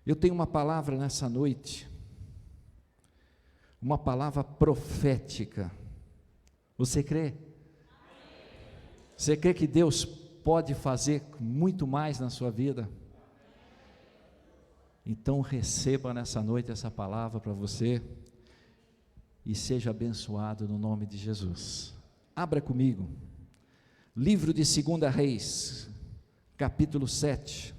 Eu tenho uma palavra nessa noite, uma palavra profética. Você crê? Você crê que Deus pode fazer muito mais na sua vida? Então receba nessa noite essa palavra para você e seja abençoado no nome de Jesus. Abra comigo, livro de 2 Reis, capítulo 7.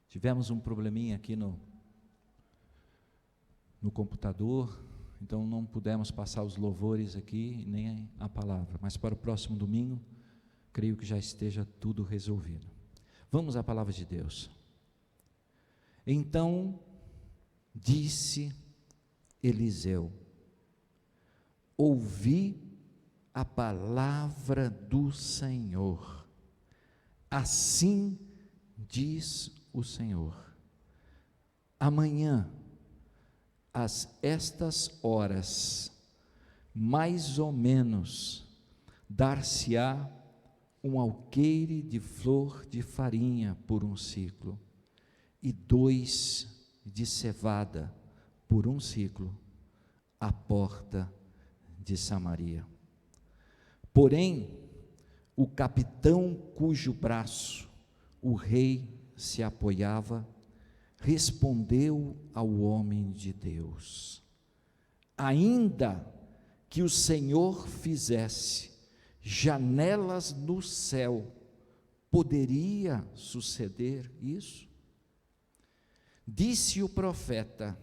Tivemos um probleminha aqui no computador, então não pudemos passar os louvores aqui, nem a palavra, mas para o próximo domingo, creio que já esteja tudo resolvido. Vamos à palavra de Deus. Então disse Eliseu: ouvi a palavra do Senhor, assim diz o Senhor: amanhã, estas horas, mais ou menos, dar-se-á um alqueire de flor de farinha por um ciclo, e 2 de cevada por um ciclo, à porta de Samaria. Porém, o capitão cujo braço o rei se apoiava, respondeu ao homem de Deus: ainda que o Senhor fizesse janelas no céu, poderia suceder isso? Disse o profeta: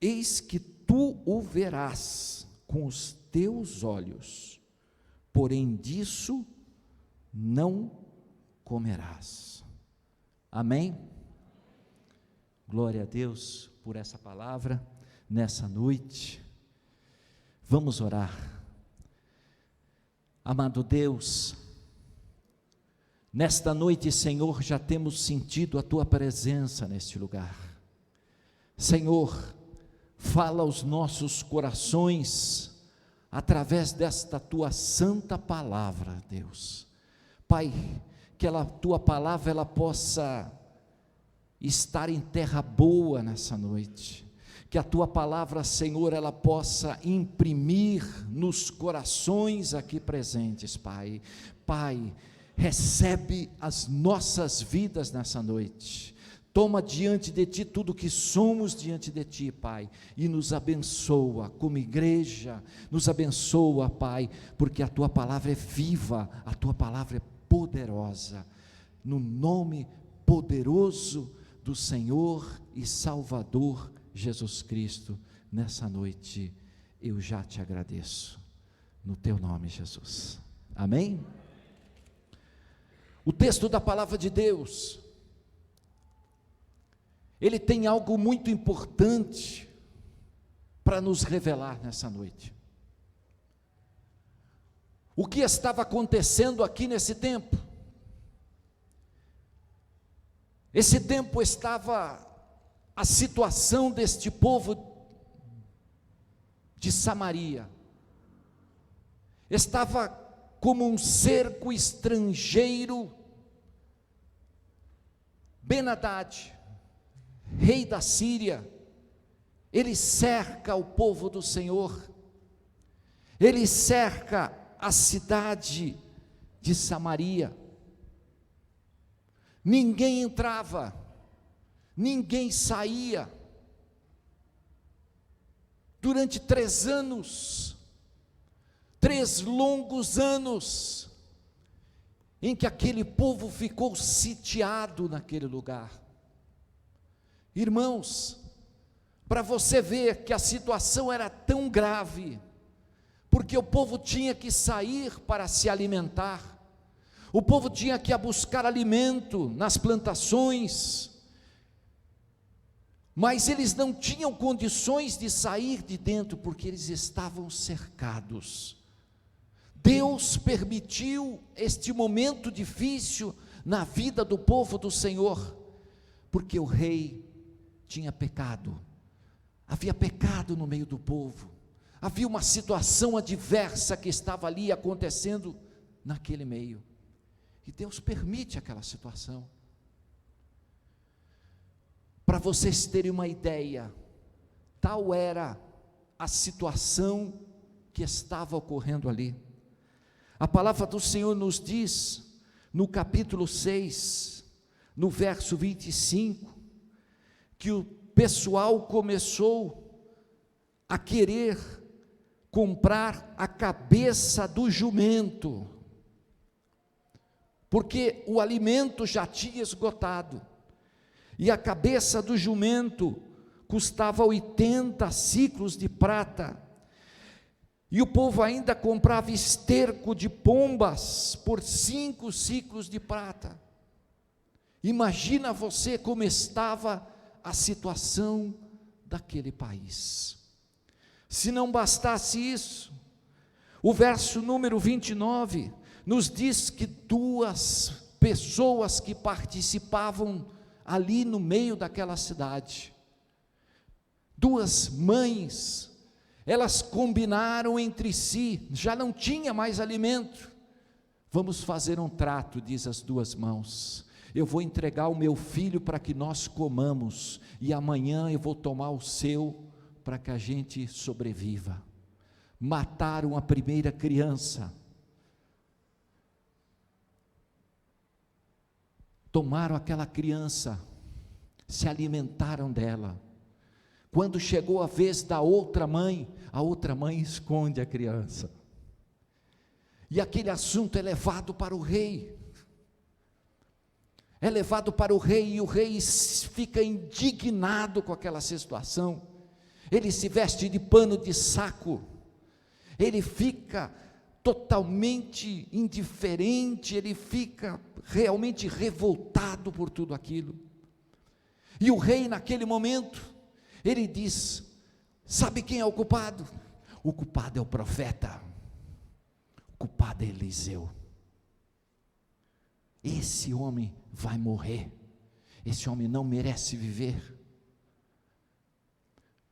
eis que tu o verás com os teus olhos, porém disso não comerás. Amém? Glória a Deus por essa palavra, nessa noite. Vamos orar. Amado Deus, nesta noite, Senhor, já temos sentido a Tua presença neste lugar. Senhor, fala aos nossos corações, através desta Tua santa palavra, Deus. Pai, que a Tua palavra ela possa estar em terra boa nessa noite, que a Tua palavra, Senhor, ela possa imprimir nos corações aqui presentes, Pai. Pai, recebe as nossas vidas nessa noite, toma diante de Ti tudo que somos diante de Ti, Pai, e nos abençoa como igreja, nos abençoa, Pai, porque a Tua palavra é viva, a Tua palavra é poderosa, no nome poderoso do Senhor e Salvador Jesus Cristo, nessa noite eu já te agradeço, no teu nome, Jesus, amém? O texto da palavra de Deus, ele tem algo muito importante para nos revelar nessa noite. O que estava acontecendo aqui nesse tempo? Esse tempo estava, a situação deste povo de Samaria, estava como um cerco estrangeiro. Ben-Hadad, rei da Síria, ele cerca o povo do Senhor, ele cerca a cidade de Samaria. Ninguém entrava, ninguém saía. Durante 3 anos, 3 longos anos, em que aquele povo ficou sitiado naquele lugar. Irmãos, para você ver que a situação era tão grave, porque o povo tinha que sair para se alimentar, o povo tinha que ir buscar alimento nas plantações, mas eles não tinham condições de sair de dentro, porque eles estavam cercados. Deus permitiu este momento difícil na vida do povo do Senhor, porque o rei tinha pecado, havia pecado no meio do povo, havia uma situação adversa que estava ali acontecendo naquele meio, e Deus permite aquela situação. Para vocês terem uma ideia, tal era a situação que estava ocorrendo ali. A palavra do Senhor nos diz, no capítulo 6, no verso 25, que o pessoal começou a querer comprar a cabeça do jumento, porque o alimento já tinha esgotado, e a cabeça do jumento custava 80 siclos de prata, e o povo ainda comprava esterco de pombas por 5 siclos de prata. Imagina você como estava a situação daquele país. Se não bastasse isso, o verso número 29 nos diz que 2 pessoas que participavam ali no meio daquela cidade, 2 mães, elas combinaram entre si, já não tinha mais alimento. Vamos fazer um trato, diz as 2 mãos, eu vou entregar o meu filho para que nós comamos, e amanhã eu vou tomar o seu, para que a gente sobreviva. Mataram a primeira criança, tomaram aquela criança, se alimentaram dela. Quando chegou a vez da outra mãe, a outra mãe esconde a criança, e aquele assunto é levado para o rei, e o rei fica indignado com aquela situação, ele se veste de pano de saco, ele fica totalmente indiferente, ele fica realmente revoltado por tudo aquilo, e o rei naquele momento, ele diz, sabe quem é o culpado? O culpado é o profeta, o culpado é Eliseu, esse homem vai morrer, esse homem não merece viver.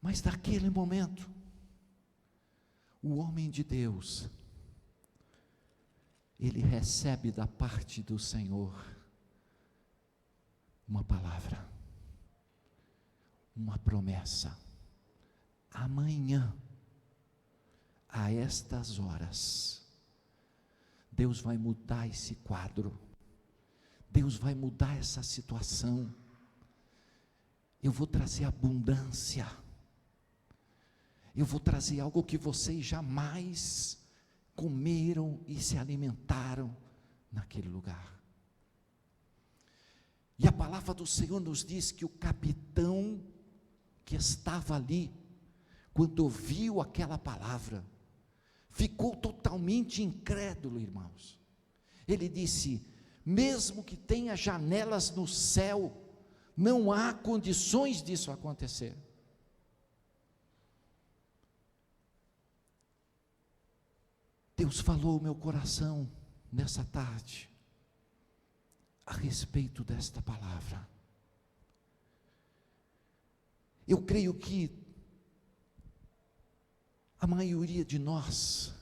Mas naquele momento, o homem de Deus, ele recebe da parte do Senhor uma palavra, uma promessa. Amanhã, a estas horas, Deus vai mudar esse quadro, Deus vai mudar essa situação, eu vou trazer abundância, eu vou trazer algo que vocês jamais comeram e se alimentaram naquele lugar. E a palavra do Senhor nos diz que o capitão que estava ali, quando ouviu aquela palavra, ficou totalmente incrédulo, irmãos. Ele disse, mesmo que tenha janelas no céu, não há condições disso acontecer. Deus falou ao meu coração nessa tarde, a respeito desta palavra. Eu creio que a maioria de nós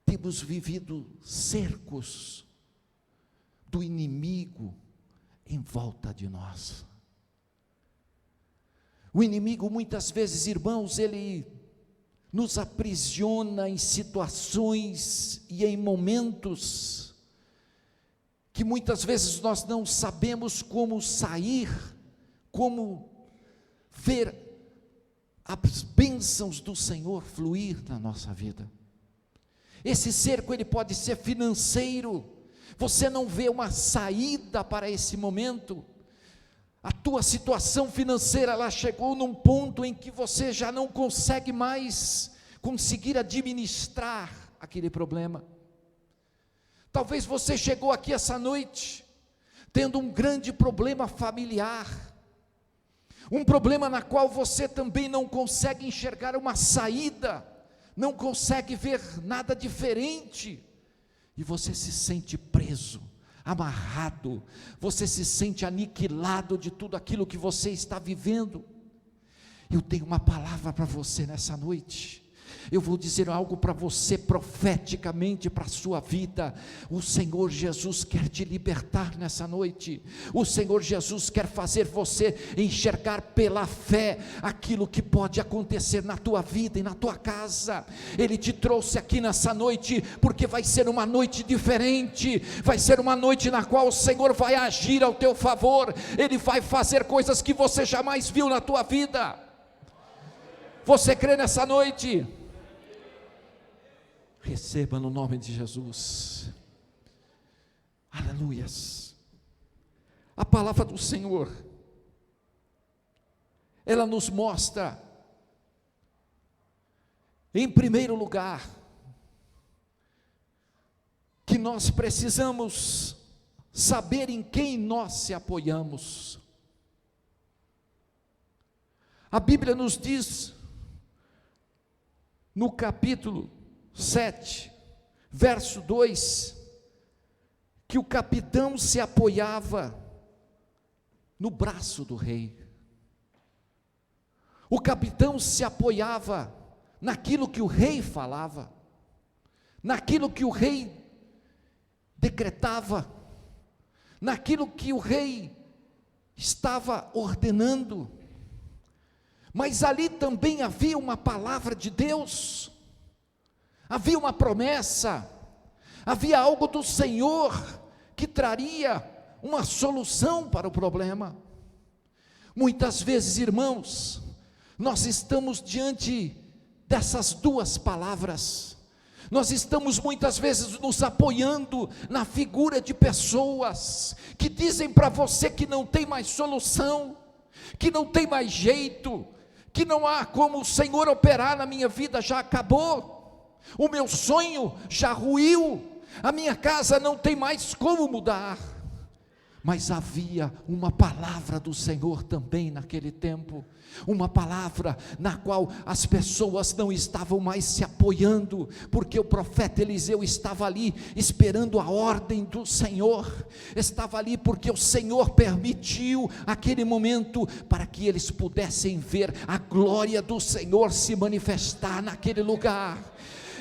temos vivido cercos do inimigo em volta de nós. O inimigo muitas vezes, irmãos, ele nos aprisiona em situações e em momentos que muitas vezes nós não sabemos como sair, como ver as bênçãos do Senhor fluir na nossa vida. Esse cerco, ele pode ser financeiro, você não vê uma saída para esse momento, a tua situação financeira, ela chegou num ponto em que você já não consegue mais conseguir administrar aquele problema. Talvez você chegou aqui essa noite, tendo um grande problema familiar, um problema na qual você também não consegue enxergar uma saída, não consegue ver nada diferente, e você se sente preso, amarrado, você se sente aniquilado de tudo aquilo que você está vivendo. Eu tenho uma palavra para você nessa noite. Eu vou dizer algo para você profeticamente para a sua vida. O Senhor Jesus quer te libertar nessa noite. O Senhor Jesus quer fazer você enxergar pela fé aquilo que pode acontecer na tua vida e na tua casa. Ele te trouxe aqui nessa noite porque vai ser uma noite diferente, vai ser uma noite na qual o Senhor vai agir ao teu favor. Ele vai fazer coisas que você jamais viu na tua vida. Você crê nessa noite? Receba no nome de Jesus. Aleluias. A palavra do Senhor, ela nos mostra, em primeiro lugar, que nós precisamos saber em quem nós se apoiamos. A Bíblia nos diz, no capítulo 7, verso 2, que o capitão se apoiava no braço do rei. O capitão se apoiava naquilo que o rei falava, naquilo que o rei decretava, naquilo que o rei estava ordenando. Mas ali também havia uma palavra de Deus, havia uma promessa, havia algo do Senhor que traria uma solução para o problema. Muitas vezes, irmãos, nós estamos diante dessas duas palavras. Nós estamos muitas vezes nos apoiando na figura de pessoas que dizem para você que não tem mais solução, que não tem mais jeito, que não há como o Senhor operar na minha vida, já acabou. O meu sonho já ruiu, a minha casa não tem mais como mudar. Mas havia uma palavra do Senhor também naquele tempo, uma palavra na qual as pessoas não estavam mais se apoiando, porque o profeta Eliseu estava ali esperando a ordem do Senhor, estava ali porque o Senhor permitiu aquele momento para que eles pudessem ver a glória do Senhor se manifestar naquele lugar.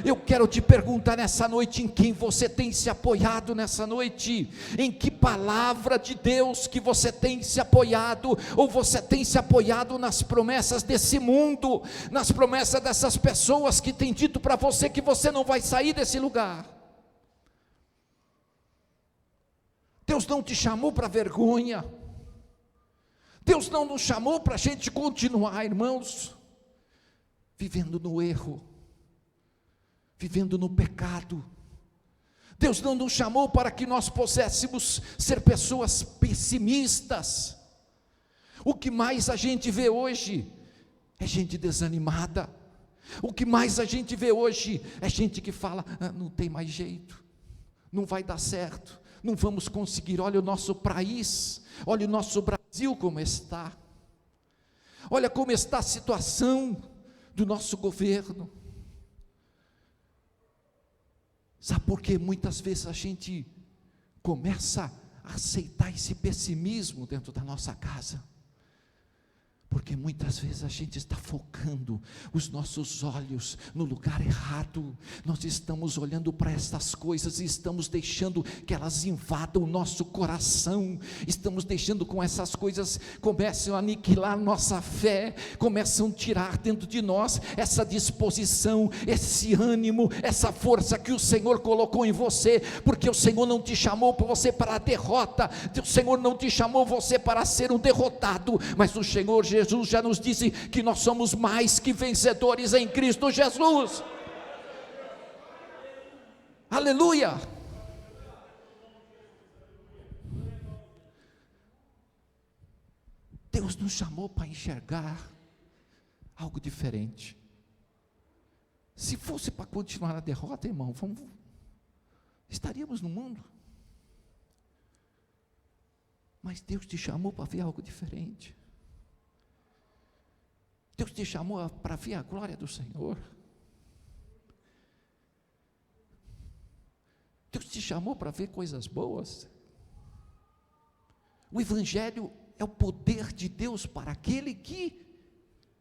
Eu quero te perguntar nessa noite, em quem você tem se apoiado nessa noite? Em que palavra de Deus que você tem se apoiado? Ou você tem se apoiado nas promessas desse mundo, nas promessas dessas pessoas que têm dito para você que você não vai sair desse lugar? Deus não te chamou para vergonha, Deus não nos chamou para a gente continuar, irmãos, vivendo no erro, vivendo no pecado. Deus não nos chamou para que nós pudéssemos ser pessoas pessimistas. O que mais a gente vê hoje é gente desanimada. O que mais a gente vê hoje é gente que fala, não tem mais jeito, não vai dar certo, não vamos conseguir. Olha o nosso país, olha o nosso Brasil como está, olha como está a situação do nosso governo. Sabe por que muitas vezes a gente começa a aceitar esse pessimismo dentro da nossa casa? Porque muitas vezes a gente está focando os nossos olhos no lugar errado. Nós estamos olhando para essas coisas e estamos deixando que elas invadam o nosso coração. Estamos deixando com essas coisas começam a aniquilar nossa fé, começam a tirar dentro de nós essa disposição, esse ânimo, essa força que o Senhor colocou em você, porque o Senhor não te chamou para você para a derrota, o Senhor não te chamou você para ser um derrotado, mas o Senhor Jesus já nos disse que nós somos mais que vencedores em Cristo Jesus. Aleluia. Deus nos chamou para enxergar algo diferente. Se fosse para continuar a derrota, irmão, estaríamos no mundo. Mas Deus te chamou para ver algo diferente. Deus te chamou para ver a glória do Senhor. Deus te chamou para ver coisas boas. O Evangelho é o poder de Deus para aquele que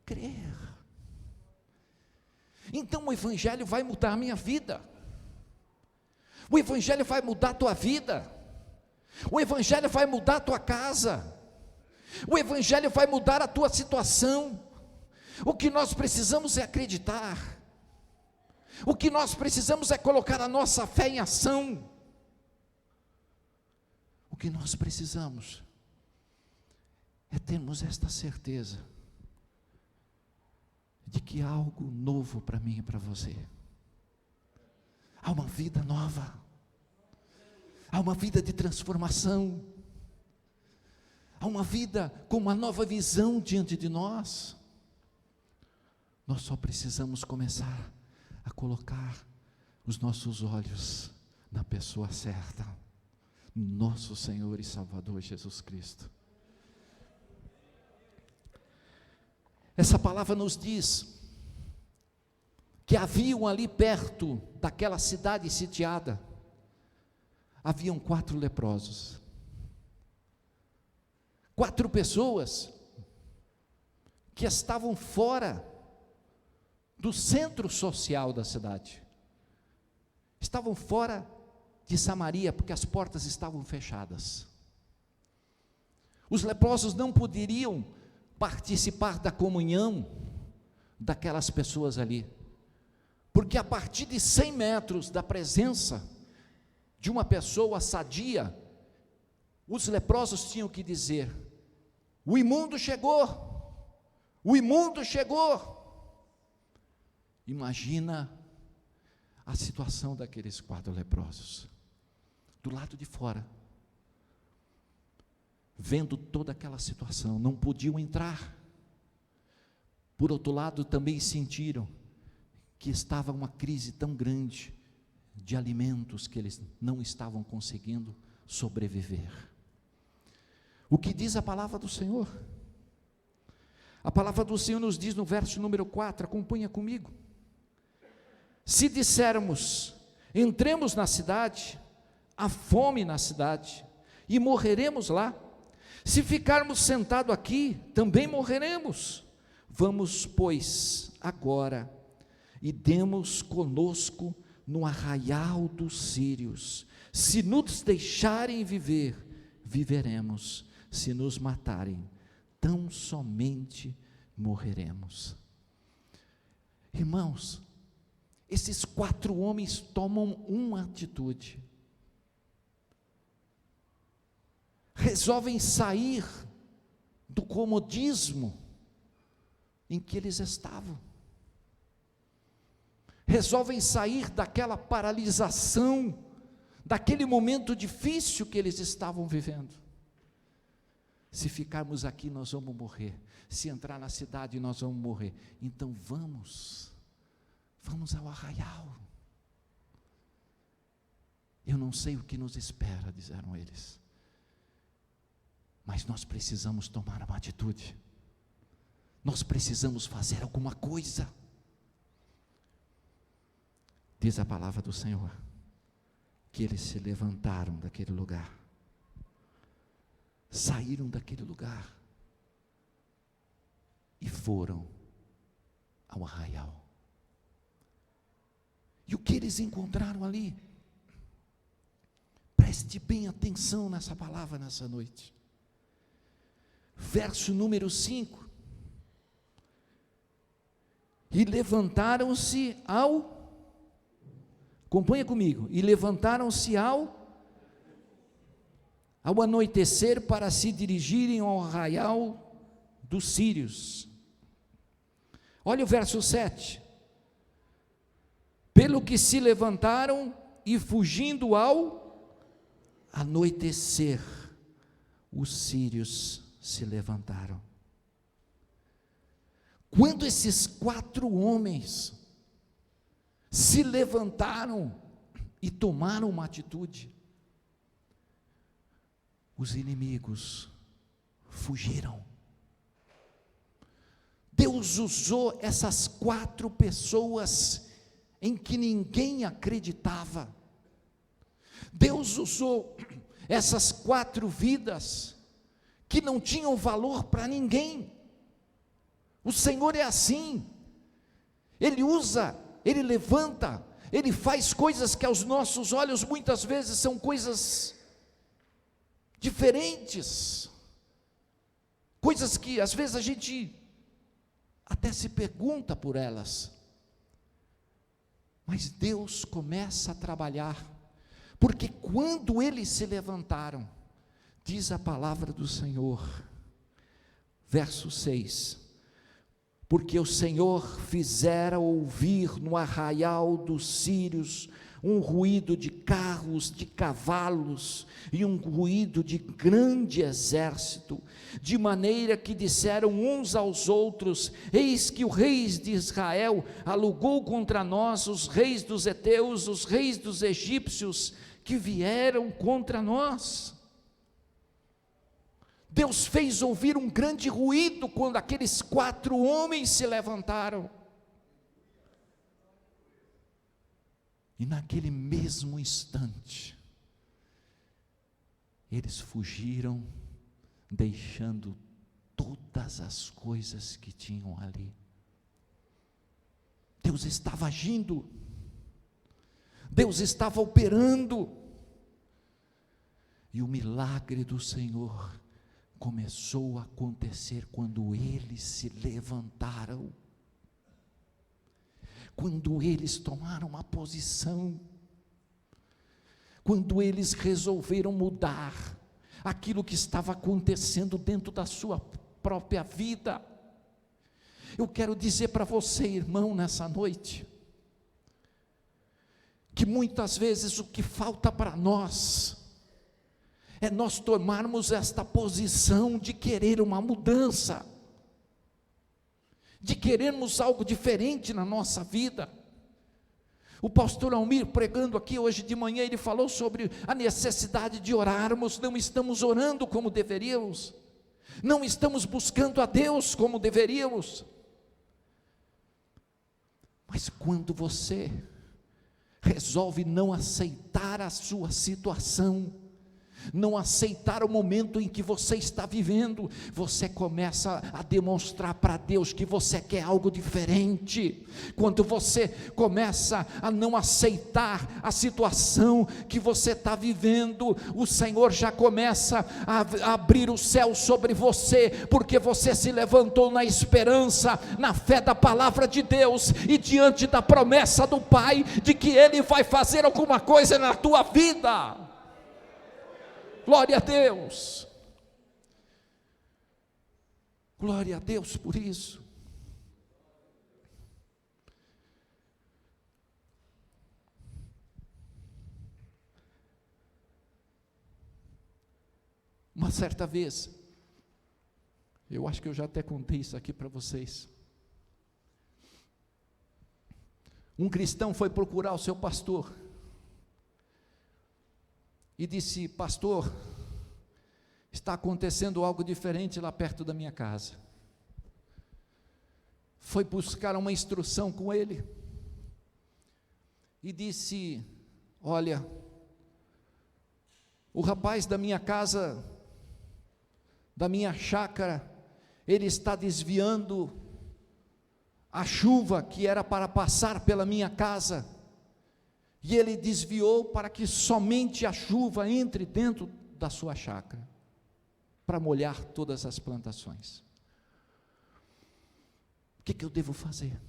crer. Então o Evangelho vai mudar a minha vida. O Evangelho vai mudar a tua vida. O Evangelho vai mudar a tua casa. O Evangelho vai mudar a tua situação. O que nós precisamos é acreditar. O que nós precisamos é colocar a nossa fé em ação. O que nós precisamos é termos esta certeza de que há algo novo para mim e para você. Há uma vida nova. Há uma vida de transformação. Há uma vida com uma nova visão diante de nós. Nós só precisamos começar a colocar os nossos olhos na pessoa certa, nosso Senhor e Salvador Jesus Cristo. Essa palavra nos diz que haviam ali perto daquela cidade sitiada, haviam 4 leprosos, 4 pessoas que estavam fora do centro social da cidade, estavam fora de Samaria, porque as portas estavam fechadas. Os leprosos não poderiam participar da comunhão daquelas pessoas ali, porque a partir de 100 metros da presença de uma pessoa sadia, os leprosos tinham que dizer: o imundo chegou, o imundo chegou. Imagina a situação daqueles 4 leprosos, do lado de fora, vendo toda aquela situação, não podiam entrar. Por outro lado, também sentiram que estava uma crise tão grande de alimentos que eles não estavam conseguindo sobreviver. O que diz a palavra do Senhor? A palavra do Senhor nos diz no verso número 4, acompanha comigo. Se dissermos, entremos na cidade, há fome na cidade, e morreremos lá. Se ficarmos sentados aqui, também morreremos. Vamos, pois, agora, e demos conosco no arraial dos sírios. Se nos deixarem viver, viveremos. Se nos matarem, tão somente morreremos. Irmãos, esses 4 homens tomam uma atitude. Resolvem sair do comodismo em que eles estavam. Resolvem sair daquela paralisação, daquele momento difícil que eles estavam vivendo. Se ficarmos aqui, nós vamos morrer. Se entrar na cidade, nós vamos morrer. Então vamos ao arraial. Eu não sei o que nos espera, disseram eles, mas nós precisamos tomar uma atitude. Nós precisamos fazer alguma coisa. Diz a palavra do Senhor que eles se levantaram daquele lugar, saíram daquele lugar e foram ao arraial. E o que eles encontraram ali? Preste bem atenção nessa palavra nessa noite. Verso número 5. E levantaram-se acompanha comigo, e levantaram-se ao anoitecer para se dirigirem ao arraial dos sírios. Olha o verso 7. Pelo que se levantaram e fugindo ao anoitecer, os sírios se levantaram. Quando esses 4 homens se levantaram e tomaram uma atitude, os inimigos fugiram. Deus usou essas 4 pessoas em que ninguém acreditava. Deus usou essas 4 vidas que não tinham valor para ninguém. O Senhor é assim, Ele usa, Ele levanta, Ele faz coisas que aos nossos olhos muitas vezes são coisas diferentes, coisas que às vezes a gente até se pergunta por elas, mas Deus começa a trabalhar, porque quando eles se levantaram, diz a palavra do Senhor, verso 6, porque o Senhor fizera ouvir no arraial dos sírios um ruído de carros, de cavalos, e um ruído de grande exército, de maneira que disseram uns aos outros: eis que o rei de Israel alugou contra nós os reis dos heteus, os reis dos egípcios, que vieram contra nós. Deus fez ouvir um grande ruído quando aqueles 4 homens se levantaram. E naquele mesmo instante, eles fugiram, deixando todas as coisas que tinham ali. Deus estava agindo, Deus estava operando, e o milagre do Senhor começou a acontecer quando eles se levantaram, quando eles tomaram uma posição, quando eles resolveram mudar aquilo que estava acontecendo dentro da sua própria vida. Eu quero dizer para você, irmão, nessa noite, que muitas vezes o que falta para nós é nós tomarmos esta posição de querer uma mudança, de querermos algo diferente na nossa vida. O pastor Almir, pregando aqui hoje de manhã, ele falou sobre a necessidade de orarmos. Não estamos orando como deveríamos, não estamos buscando a Deus como deveríamos, mas quando você resolve não aceitar a sua situação, não aceitar o momento em que você está vivendo, você começa a demonstrar para Deus que você quer algo diferente. Quando você começa a não aceitar a situação que você está vivendo, o Senhor já começa a abrir o céu sobre você, porque você se levantou na esperança, na fé da palavra de Deus, e diante da promessa do Pai, de que Ele vai fazer alguma coisa na tua vida. Glória a Deus, glória a Deus por isso. Uma certa vez, eu acho que eu já até contei isso aqui para vocês, um cristão foi procurar o seu pastor, e disse: pastor, está acontecendo algo diferente lá perto da minha casa. Foi buscar uma instrução com ele, e disse: olha, o rapaz da minha casa, da minha chácara, ele está desviando a chuva que era para passar pela minha casa, e ele desviou para que somente a chuva entre dentro da sua chácara, para molhar todas as plantações. O que eu devo fazer?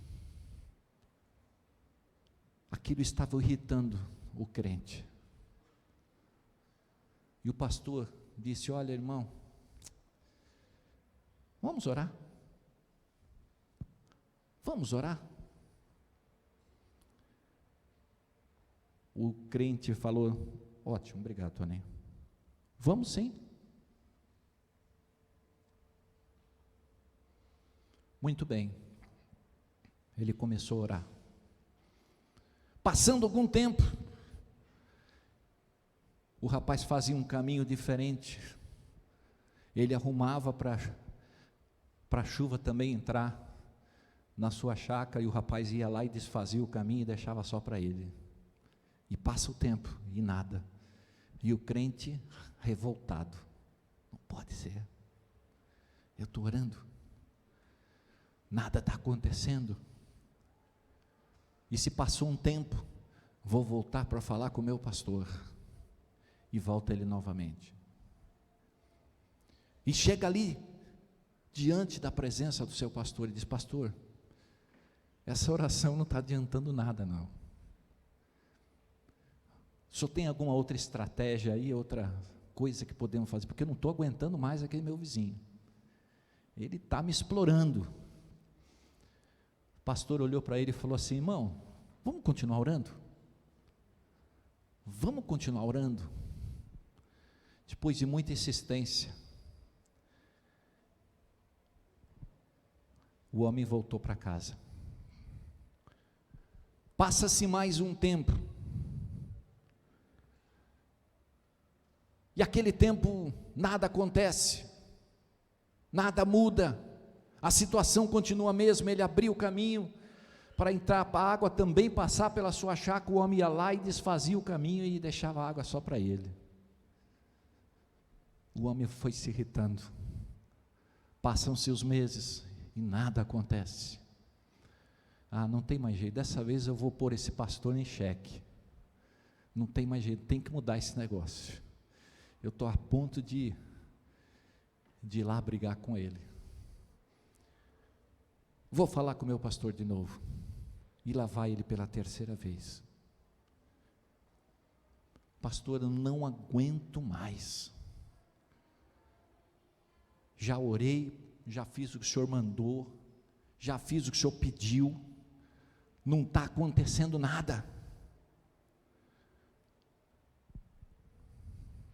Aquilo estava irritando o crente, e o pastor disse: olha, irmão, vamos orar? Vamos orar? O crente falou: ótimo, obrigado, Toninho. Vamos sim. Muito bem, ele começou a orar. Passando algum tempo, o rapaz fazia um caminho diferente, ele arrumava para a chuva também entrar na sua chácara, e o rapaz ia lá e desfazia o caminho e deixava só para ele. E passa o tempo, e nada. E o crente revoltado, não pode ser, eu estou orando, nada está acontecendo. E se passou um tempo, vou voltar para falar com o meu pastor, e volta ele novamente, e chega ali, diante da presença do seu pastor, e diz: pastor, essa oração não está adiantando nada não, o senhor tem alguma outra estratégia aí, outra coisa que podemos fazer, porque eu não estou aguentando mais aquele meu vizinho, ele está me explorando. O pastor olhou para ele e falou assim: irmão, vamos continuar orando? Vamos continuar orando? Depois de muita insistência, o homem voltou para casa. Passa-se mais um tempo, e aquele tempo nada acontece, nada muda, a situação continua a mesma. Ele abriu o caminho para entrar para a água também passar pela sua chácara, o homem ia lá e desfazia o caminho e deixava a água só para ele. O homem foi se irritando, passam-se os meses e nada acontece. Não tem mais jeito, dessa vez eu vou pôr esse pastor em xeque, não tem mais jeito, tem que mudar esse negócio, eu estou a ponto de ir lá brigar com ele, vou falar com o meu pastor de novo. E lá vai ele pela terceira vez: pastor, eu não aguento mais, já orei, já fiz o que o senhor mandou, já fiz o que o senhor pediu, não está acontecendo nada.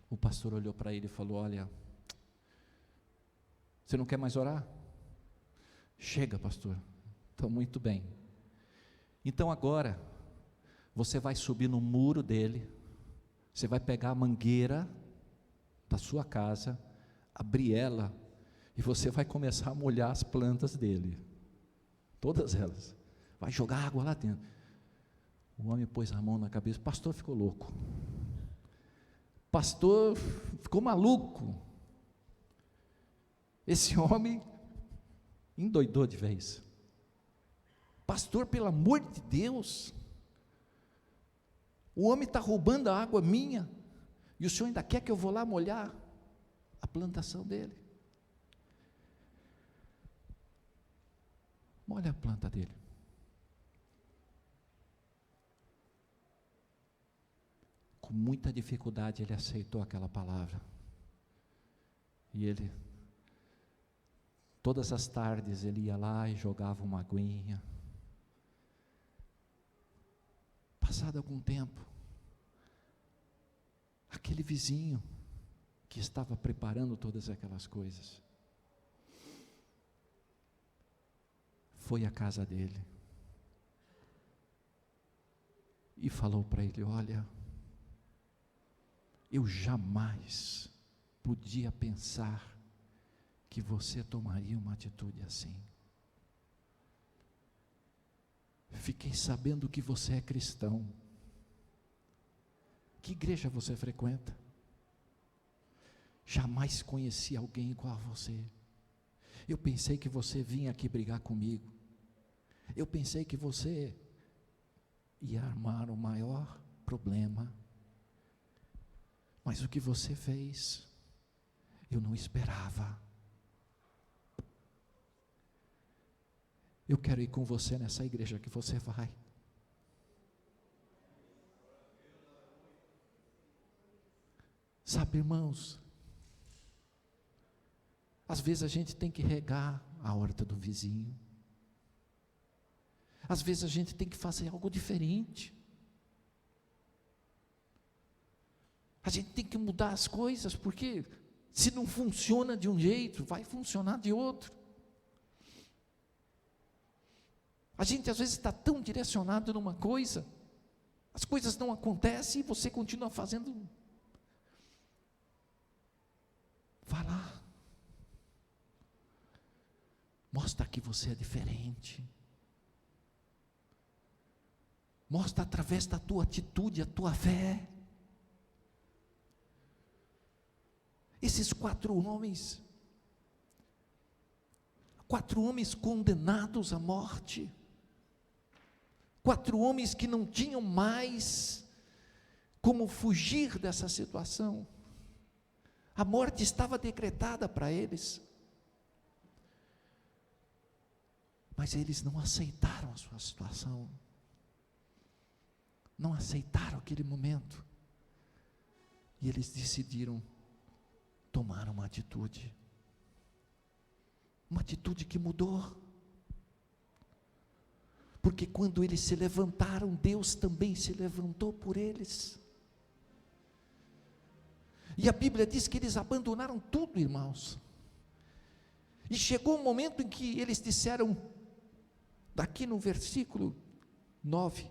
O pastor olhou para ele e falou: olha, você não quer mais orar? Chega, pastor, estou muito bem. Então agora, você vai subir no muro dele, você vai pegar a mangueira da sua casa, abrir ela, e você vai começar a molhar as plantas dele, todas elas, vai jogar água lá dentro. O homem pôs a mão na cabeça, o pastor ficou louco, pastor ficou maluco, esse homem endoidou de vez. Pastor, pelo amor de Deus, o homem está roubando a água minha, e o senhor ainda quer que eu vou lá molhar a plantação dele? Molha a planta dele. Com muita dificuldade ele aceitou aquela palavra, e ele, todas as tardes ele ia lá e jogava uma aguinha. Passado algum tempo, aquele vizinho que estava preparando todas aquelas coisas, foi à casa dele e falou para ele: olha, eu jamais podia pensar que você tomaria uma atitude assim. Fiquei sabendo que você é cristão. Que igreja você frequenta? Jamais conheci alguém igual a você. Eu pensei que você vinha aqui brigar comigo. Eu pensei que você ia armar o maior problema. Mas o que você fez, eu não esperava. Eu quero ir com você nessa igreja que você vai. Sabe, irmãos, às vezes a gente tem que regar a horta do vizinho, às vezes a gente tem que fazer algo diferente, a gente tem que mudar as coisas, porque se não funciona de um jeito, vai funcionar de outro. A gente às vezes está tão direcionado numa coisa, as coisas não acontecem e você continua fazendo. Vá lá, mostra que você é diferente, mostra através da tua atitude a tua fé. Esses 4 homens condenados à morte, 4 homens que não tinham mais como fugir dessa situação, a morte estava decretada para eles, mas eles não aceitaram a sua situação, não aceitaram aquele momento, e eles decidiram tomar uma atitude que mudou, porque quando eles se levantaram, Deus também se levantou por eles, e a Bíblia diz que eles abandonaram tudo, irmãos, e chegou um momento em que eles disseram, daqui no versículo 9,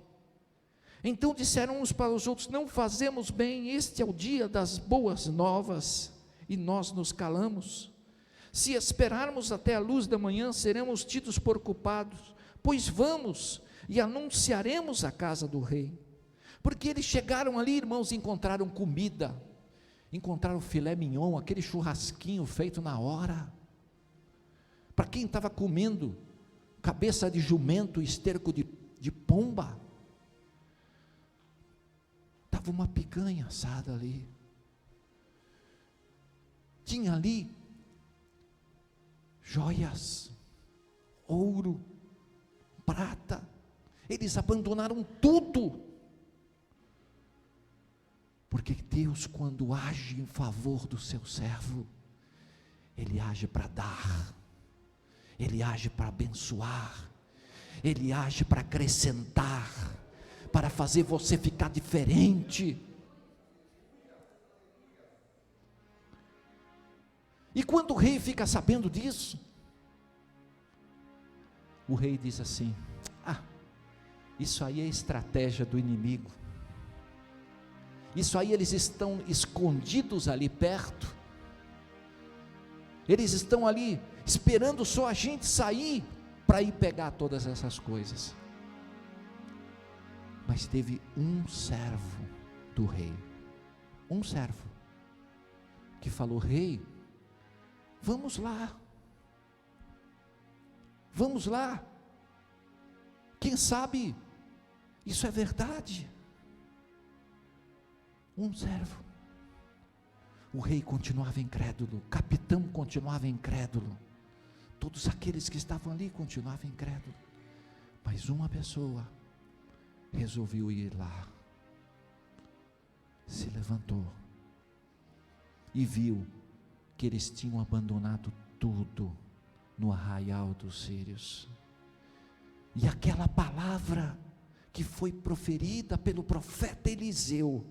então disseram uns para os outros, não fazemos bem, este é o dia das boas novas, e nós nos calamos. Se esperarmos até a luz da manhã, seremos tidos por culpados, pois vamos e anunciaremos a casa do rei. Porque eles chegaram ali, irmãos, e encontraram comida, encontraram filé mignon, aquele churrasquinho feito na hora. Para quem estava comendo cabeça de jumento, esterco de pomba, estava uma picanha assada ali. Tinha ali joias, ouro, prata. Eles abandonaram tudo, porque Deus, quando age em favor do seu servo, Ele age para dar, Ele age para abençoar, Ele age para acrescentar, para fazer você ficar diferente. E quando o rei fica sabendo disso, o rei diz assim, isso aí é estratégia do inimigo, isso aí eles estão escondidos ali perto, eles estão ali esperando só a gente sair, para ir pegar todas essas coisas. Mas teve um servo do rei, um servo, que falou, rei, vamos lá, quem sabe, isso é verdade. Um servo. O rei continuava incrédulo, o capitão continuava incrédulo, todos aqueles que estavam ali continuavam incrédulos, mas uma pessoa resolveu ir lá, se levantou, e viu que eles tinham abandonado tudo, no arraial dos sírios, e aquela palavra, que foi proferida pelo profeta Eliseu,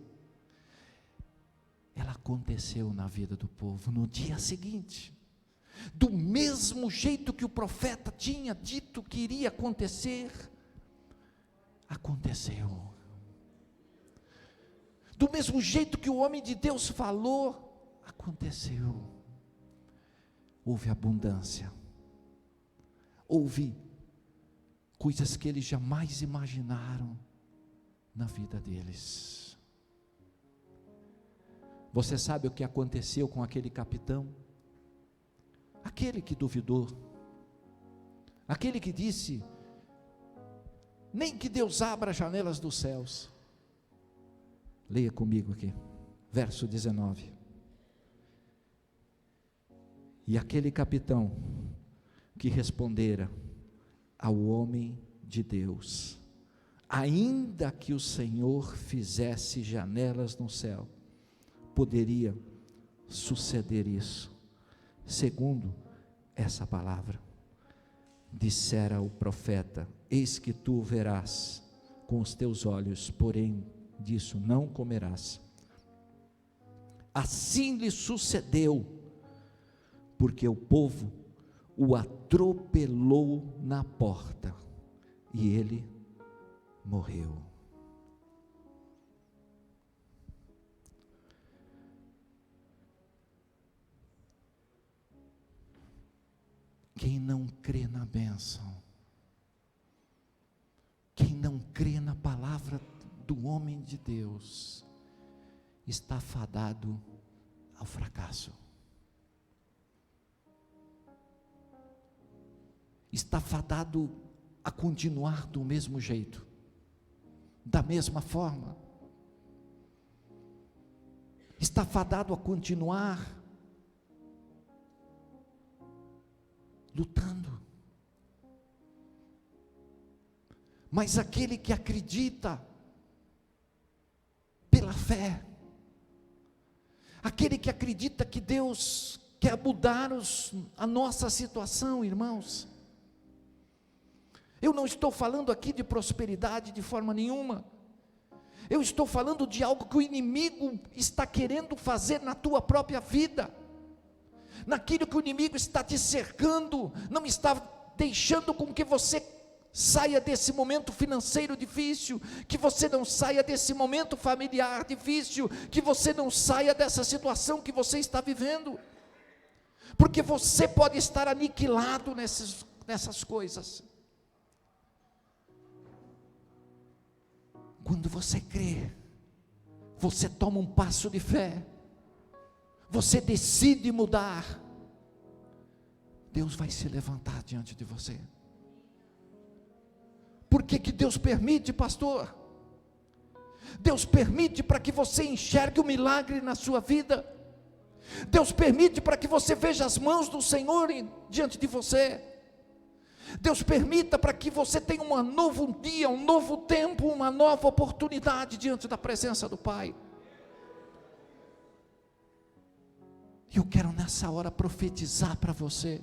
ela aconteceu na vida do povo, no dia seguinte, do mesmo jeito que o profeta tinha dito que iria acontecer, aconteceu, do mesmo jeito que o homem de Deus falou, aconteceu, houve abundância, houve coisas que eles jamais imaginaram na vida deles. Você sabe o que aconteceu com aquele capitão? Aquele que duvidou, aquele que disse, nem que Deus abra as janelas dos céus. Leia comigo aqui, verso 19. E aquele capitão que respondera ao homem de Deus, ainda que o Senhor fizesse janelas no céu, poderia suceder isso, segundo essa palavra. Dissera o profeta, eis que tu verás com os teus olhos, porém disso não comerás. Assim lhe sucedeu, porque o povo o atropelou na porta, e ele morreu. Quem não crê na bênção, quem não crê na palavra do homem de Deus, está fadado ao fracasso. Está fadado a continuar do mesmo jeito, da mesma forma. Está fadado a continuar lutando. Mas aquele que acredita pela fé, aquele que acredita que Deus quer mudar a nossa situação, irmãos. Eu não estou falando aqui de prosperidade de forma nenhuma. Eu estou falando de algo que o inimigo está querendo fazer na tua própria vida. Naquilo que o inimigo está te cercando, não está deixando com que você saia desse momento financeiro difícil, que você não saia desse momento familiar difícil, que você não saia dessa situação que você está vivendo, porque você pode estar aniquilado nessas coisas. Quando você crê, você toma um passo de fé, você decide mudar, Deus vai se levantar diante de você. Por que Deus permite, pastor? Deus permite para que você enxergue o milagre na sua vida. Deus permite para que você veja as mãos do Senhor diante de você. Deus permita para que você tenha um novo dia, um novo tempo, uma nova oportunidade diante da presença do Pai. Eu quero nessa hora profetizar para você.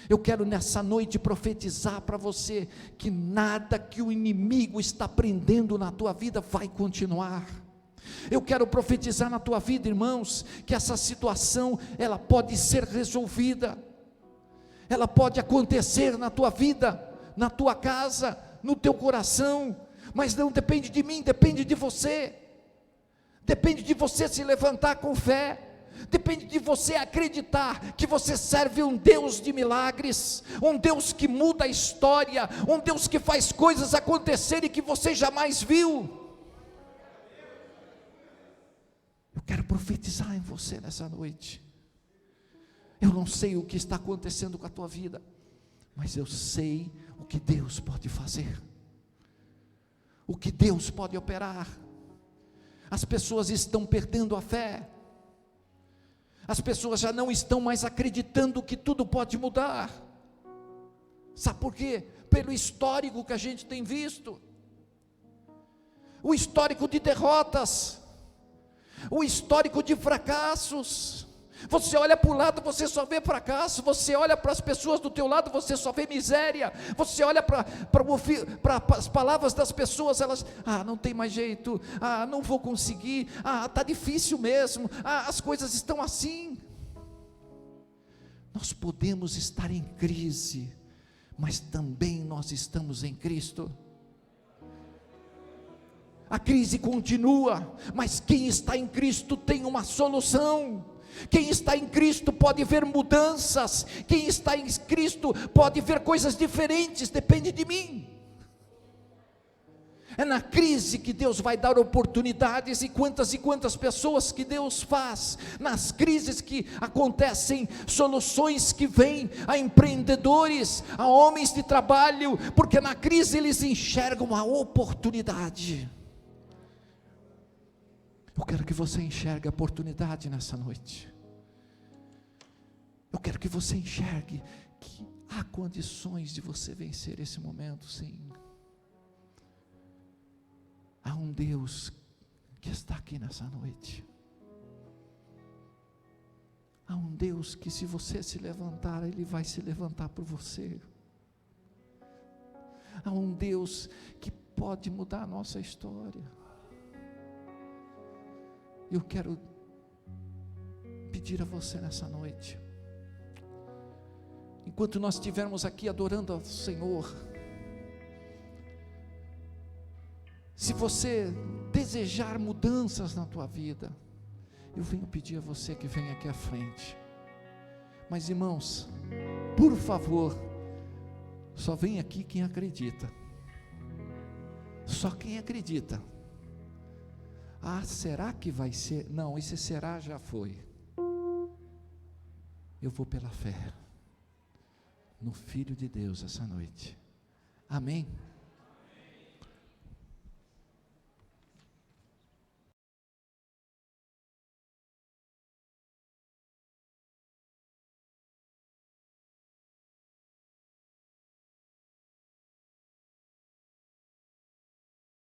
Eu quero nessa noite profetizar para você que nada que o inimigo está prendendo na tua vida vai continuar. Eu quero profetizar na tua vida, irmãos, que essa situação ela pode ser resolvida. Ela pode acontecer na tua vida, na tua casa, no teu coração, mas não depende de mim, depende de você. Depende de você se levantar com fé. Depende de você acreditar que você serve um Deus de milagres, um Deus que muda a história, um Deus que faz coisas acontecerem que você jamais viu. Eu quero profetizar em você nessa noite. Eu não sei o que está acontecendo com a tua vida, mas eu sei o que Deus pode fazer, o que Deus pode operar. As pessoas estão perdendo a fé. As pessoas já não estão mais acreditando que tudo pode mudar. Sabe por quê? Pelo histórico que a gente tem visto, o histórico de derrotas, o histórico de fracassos. Você olha para o lado, você só vê fracasso. Você olha para as pessoas do teu lado, você só vê miséria. Você olha para as palavras das pessoas, elas, não tem mais jeito, não vou conseguir, está difícil mesmo, as coisas estão assim. Nós podemos estar em crise, mas também nós estamos em Cristo. A crise continua, mas quem está em Cristo tem uma solução. Quem está em Cristo pode ver mudanças. Quem está em Cristo pode ver coisas diferentes. Depende de mim. É na crise que Deus vai dar oportunidades. E quantas pessoas que Deus faz nas crises que acontecem, soluções que vêm a empreendedores, a homens de trabalho, porque na crise eles enxergam a oportunidade. Eu quero que você enxergue a oportunidade nessa noite. Eu quero que você enxergue que há condições de você vencer esse momento, sim. Há um Deus que está aqui nessa noite. Há um Deus que, se você se levantar, Ele vai se levantar por você. Há um Deus que pode mudar a nossa história. Eu quero pedir a você nessa noite, enquanto nós estivermos aqui adorando ao Senhor, Se você desejar mudanças na tua vida, eu venho pedir a você que venha aqui à frente. Mas irmãos, por favor, só vem aqui quem acredita. Só quem acredita. Ah, será que vai ser? Não, esse será já foi. Eu vou pela fé no Filho de Deus essa noite. Amém?